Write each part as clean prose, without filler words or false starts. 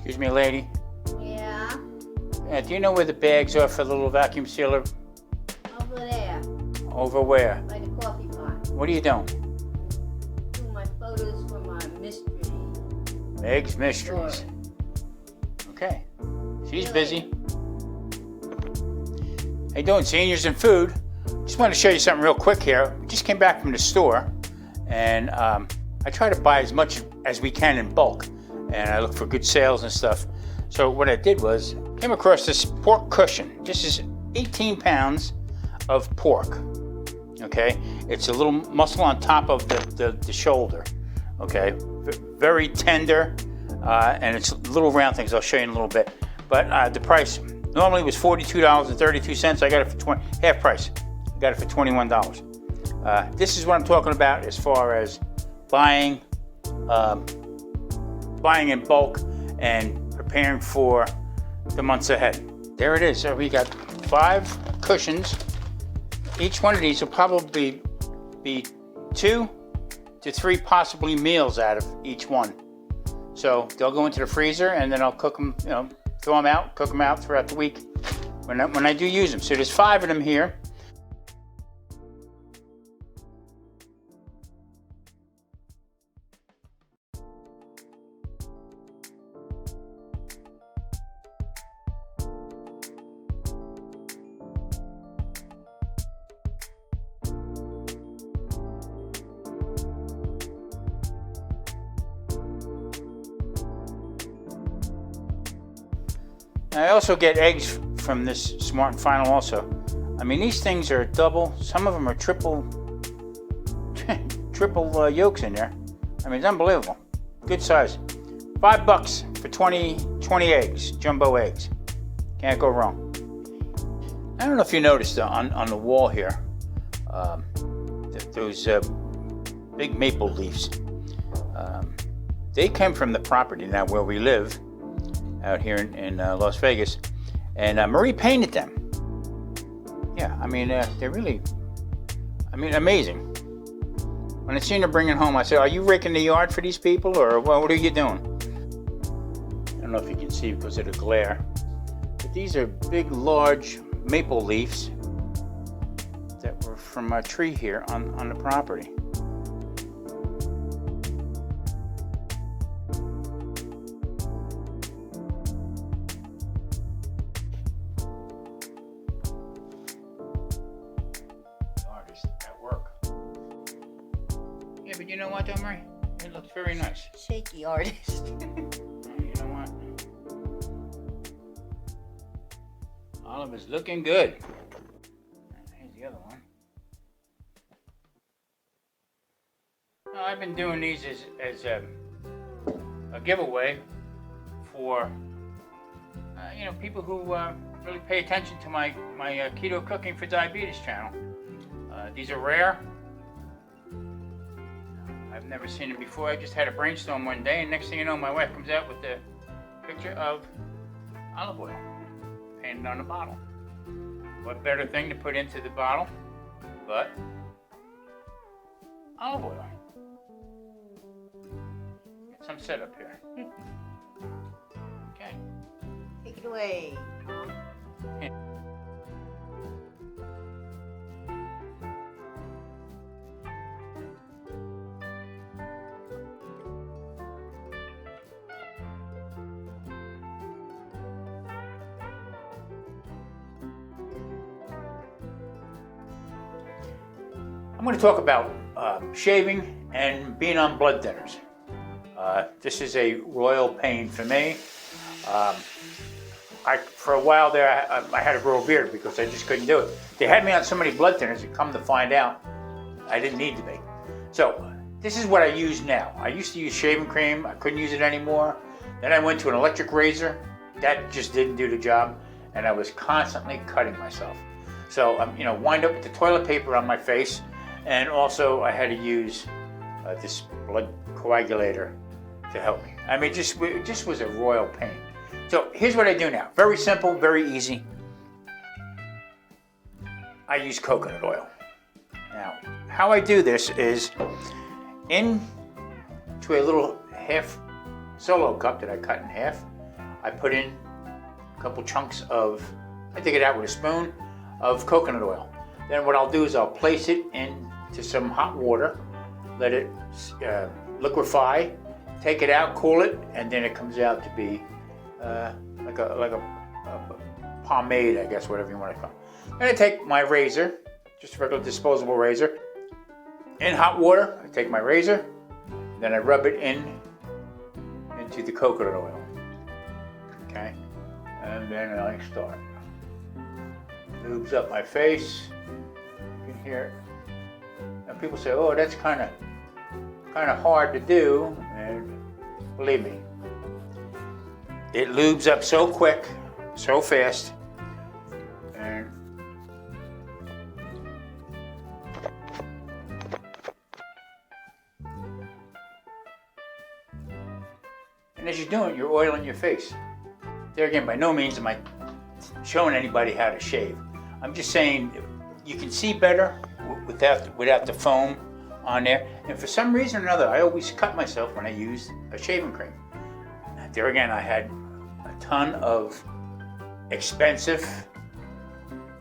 Excuse me, lady. Yeah, Do you know where the bags are for the little vacuum sealer? over there, Over where? by the coffee pot. What are you doing? Do my photos for my mystery. Meg's Mysteries. Story. Okay. She's Really? busy. How you doing, seniors and food? Just want to show you something real quick here. We just came back from the store, and I try to buy as much as we can in bulk, and I look for good sales and stuff. So what I did was, came across this pork cushion. This is 18 pounds of pork. Okay, it's a little muscle on top of the shoulder. Okay, very tender, and it's little round things. I'll show you in a little bit. But the price normally was $42.32. I got it for half price. I got it for $21. This is what I'm talking about as far as buying in bulk and preparing for the months ahead. There it is. So we got 5 cushions. Each one of these will probably be 2 to 3 possibly meals out of each one. So they'll go into the freezer, and then I'll cook them, throw them out, cook them out throughout the week when I do use them. So there's 5 of them here. I also get eggs from this Smart & Final also. I mean, these things are double. Some of them are triple yolks in there. I mean, it's unbelievable. Good size. $5 for 20 eggs, jumbo eggs. Can't go wrong. I don't know if you noticed on the wall here, those big maple leaves. They came from the property now where we live, out here in Las Vegas, and Marie painted them. Yeah, I mean, they're really, amazing. When I seen her bringing home, I said, "Are you raking the yard for these people, or what are you doing?" I don't know if you can see because of the glare, but these are big, large maple leaves that were from a tree here on the property. At work. Yeah, but you know what, though, Marie? It looks very nice. Shaky artist. You know what? Oliver's looking good. Here's the other one. Now, I've been doing these as a giveaway for people who really pay attention to my Keto Cooking for Diabetes channel. These are rare. I've never seen them before. I just had a brainstorm one day, and next thing you know, my wife comes out with the picture of olive oil painted on the bottle. What better thing to put into the bottle but olive oil? Get some setup here. Okay. Take it away. Yeah. I'm going to talk about shaving and being on blood thinners. This is a royal pain for me. For a while there, I had to grow a beard because I just couldn't do it. They had me on so many blood thinners, and come to find out, I didn't need to be. So this is what I use now. I used to use shaving cream. I couldn't use it anymore. Then I went to an electric razor. That just didn't do the job, and I was constantly cutting myself. So wind up with the toilet paper on my face. And also, I had to use this blood coagulator to help me. I mean, it just was a royal pain. So here's what I do now. Very simple, very easy. I use coconut oil. Now, how I do this is into a little half solo cup that I cut in half. I put in a couple chunks of, I dig it out with a spoon, of coconut oil. Then what I'll do is I'll place it into some hot water, let it liquefy, take it out, cool it, and then it comes out to be like a pomade, I guess, whatever you want to call it. Then I take my razor, just a regular disposable razor, in hot water. I take my razor, then I rub it into the coconut oil. Okay, and then I start. Lubes up my face. You can hear it. And people say, "Oh, that's kind of hard to do," and believe me, it lubes up so quick, so fast, and as you're doing it, you're oiling your face. There again, by no means am I showing anybody how to shave. I'm just saying you can see better without the foam on there. And for some reason or another, I always cut myself when I use a shaving cream. There again, I had a ton of expensive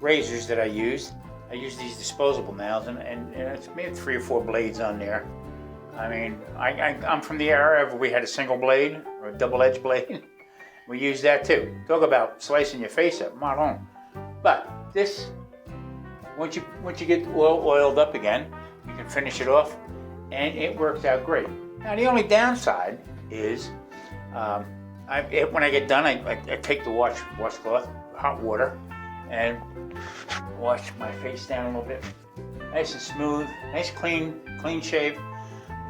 razors that I used. I use these disposable nails, and it's maybe 3 or 4 blades on there. I mean, I'm from the era where we had a single blade or a double-edged blade. We use that too. Talk about slicing your face up, marron. But this, once you get oiled up again, you can finish it off, and it works out great. Now the only downside is, when I get done, I take the washcloth, hot water, and wash my face down a little bit, nice and smooth, nice clean shave.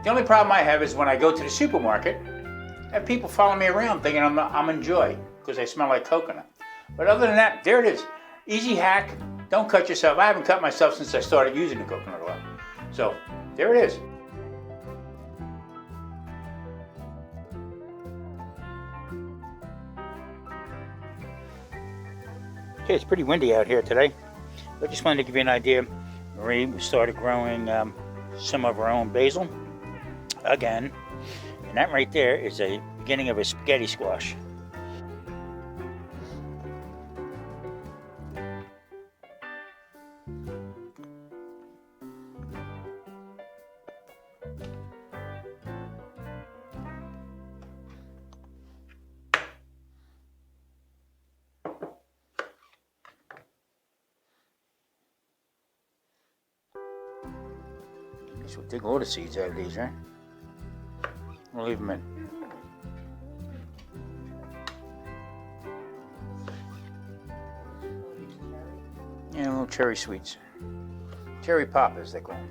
The only problem I have is when I go to the supermarket, I have people follow me around thinking I'm in Joy because I smell like coconut. But other than that, there it is. Easy hack. Don't cut yourself. I haven't cut myself since I started using the coconut oil. So there it is. Okay, it's pretty windy out here today. I just wanted to give you an idea. Marie started growing some of her own basil again. And that right there is a beginning of a spaghetti squash. Guess we'll dig all the seeds out of these, right? We'll leave them in. Yeah, little cherry sweets. Cherry pop, as they call them.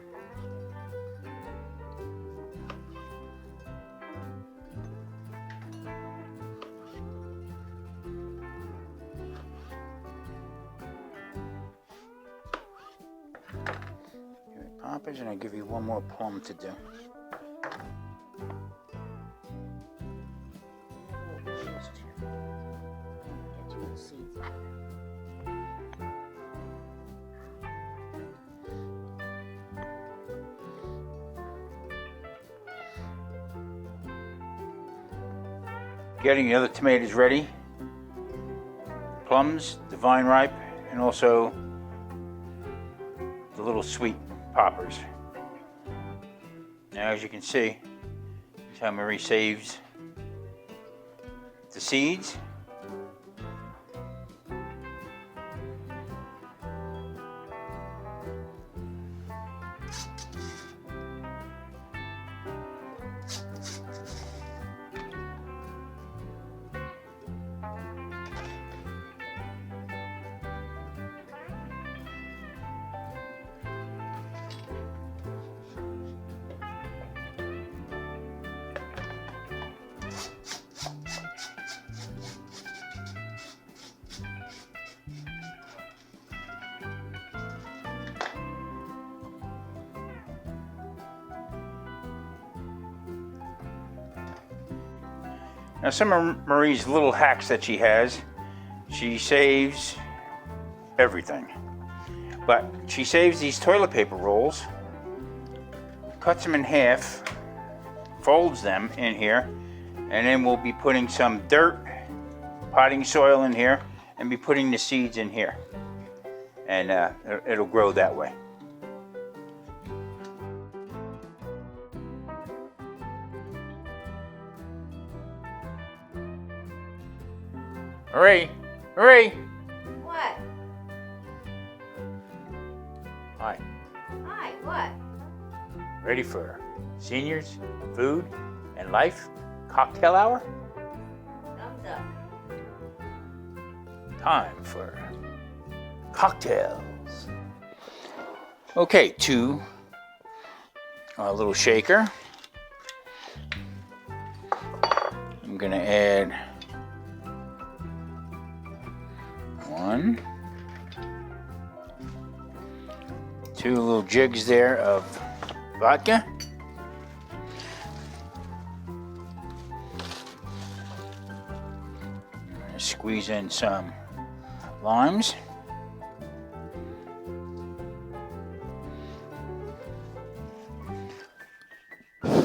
Cherry poppers, and I'll give you one more plum to do. Getting the other tomatoes ready. Plums, the vine ripe, and also the little sweet poppers. Now, as you can see, this is how Marie saves the seeds. Now, some of Marie's little hacks that she has, she saves everything. But she saves these toilet paper rolls, cuts them in half, folds them in here, and then we'll be putting some dirt potting soil in here and be putting the seeds in here. And it'll grow that way. Hurry! Hurry! What? Hi. Hi, what? Ready for seniors, food, and life? Cocktail hour? Thumbs up. Time for cocktails. Okay, to a little shaker. I'm gonna add 1, 2 little jigs there of vodka. Squeeze in some limes. And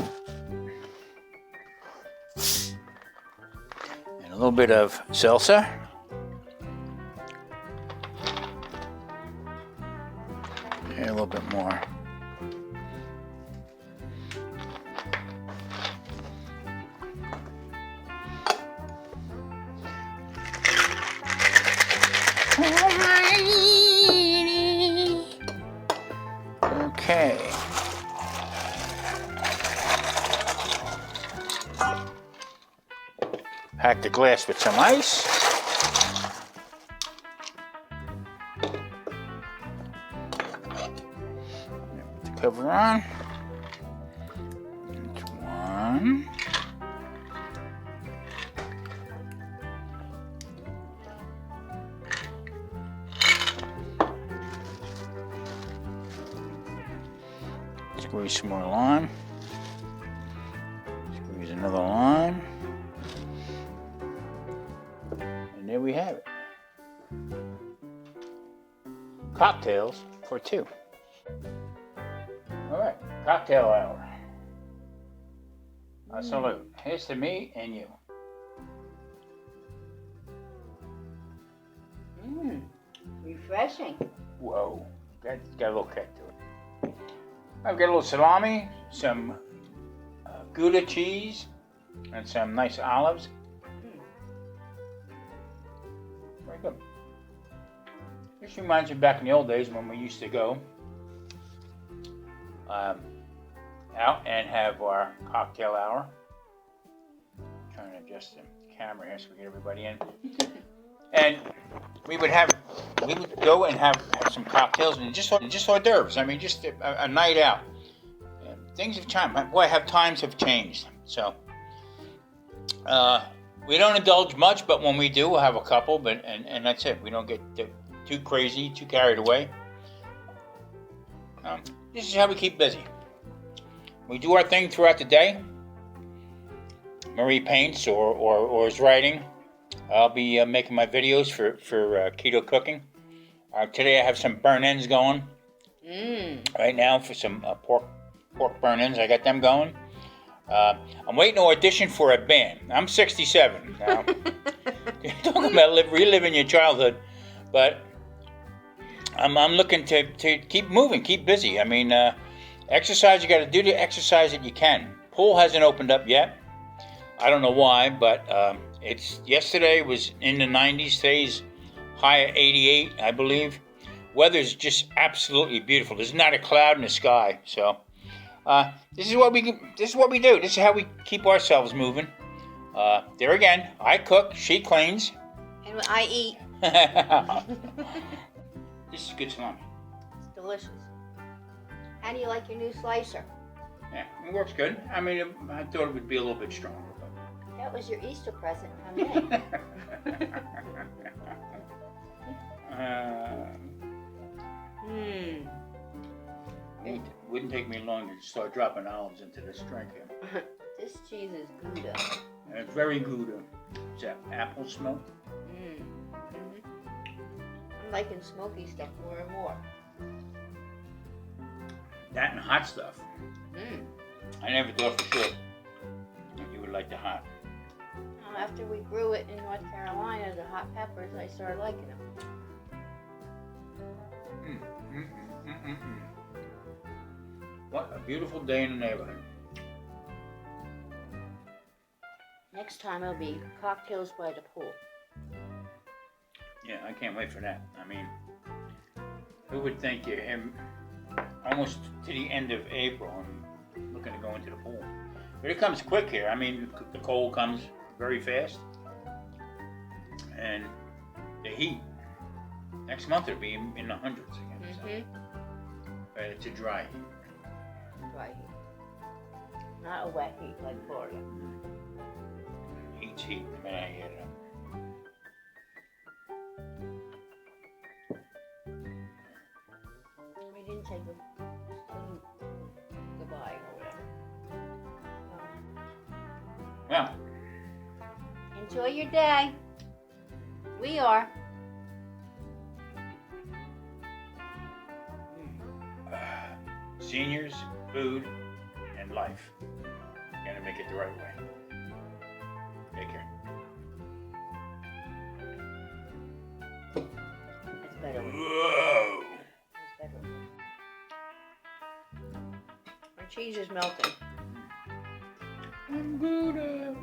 a little bit of salsa. And a little bit more. Okay. Pack the glass with some ice. Put the cover on. That's 1. Squeeze some more lime. Squeeze another lime. And there we have it. Cocktails for 2. All right, cocktail hour. A salute. Here's to me and you. Refreshing. Whoa, got a little kick to it. I've got a little salami, some Gouda cheese, and some nice olives. Very good. This reminds me back in the old days when we used to go out and have our cocktail hour. Trying to adjust the camera here so we get everybody in. And we would go and have some cocktails and just hors d'oeuvres. I mean, just a night out. Things have changed. Boy, times have changed. So we don't indulge much, but when we do, we'll have a couple. But and that's it. We don't get too crazy, too carried away. This is how we keep busy. We do our thing throughout the day. Marie paints or is writing. I'll be making my videos for keto cooking. Today I have some burn ends going. Right now for some pork burn ends. I got them going. I'm waiting to audition for a band. I'm 67 now. Talking about reliving your childhood, but I'm looking to keep moving, keep busy. I mean, exercise. You got to do the exercise that you can. Pool hasn't opened up yet. I don't know why, but yesterday was in the 90s. Today's high at 88, I believe. Weather's just absolutely beautiful. There's not a cloud in the sky. So this is what we do. This is how we keep ourselves moving. There again, I cook, she cleans, And I eat. This is good salami. It's delicious. How do you like your new slicer? Yeah, it works good. I mean, I thought it would be a little bit stronger. That was your Easter present from me. Wouldn't take me long to start dropping olives into this drink here. This cheese is Gouda. And it's very Gouda. It's that apple smoke. I'm liking smoky stuff more and more. That and hot stuff. I never thought for sure that you would like the hot. After we grew it in North Carolina, hot peppers and I started liking them. What a beautiful day in the neighborhood. Next time it'll be cocktails by the pool. Yeah, I can't wait for that. I mean, who would think you're almost to the end of April and looking to go into the pool? But it comes quick here. I mean, the cold comes very fast. And the heat, next month it'll be in the hundreds again. So. But it's a dry heat. Dry heat. Not a wet heat like Florida. Heat's heat, no matter how you get it up. We didn't say goodbye or whatever. Well, Enjoy your day. We are. seniors, food, and life. Gotta make it the right way. Take care. It's better. Whoa! It's better. Our cheese is melting. I'm good.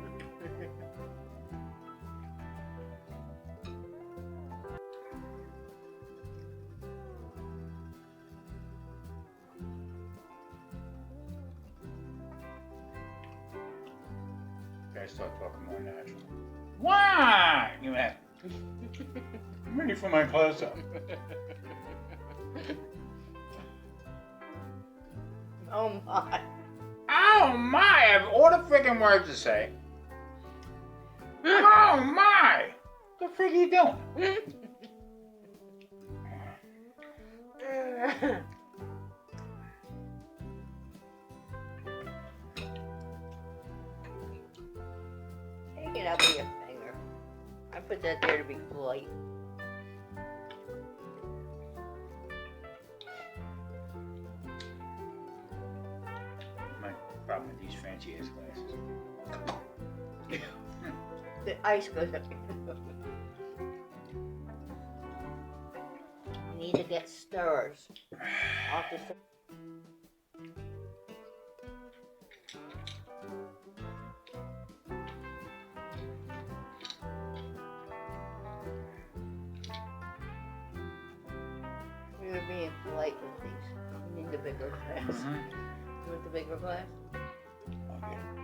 Gotta start talking more natural. Why? You know, I'm ready for my close up. Oh my. Oh my! I have all the freaking words to say. Oh my! What the frig are you doing? Take it up with your finger. I put that there to be polite. My problem with these fancy ass glasses. The ice goes up your nose. You need to get stirrers. Off the We were being polite with these. You need the bigger glass. You want the bigger glass? Okay.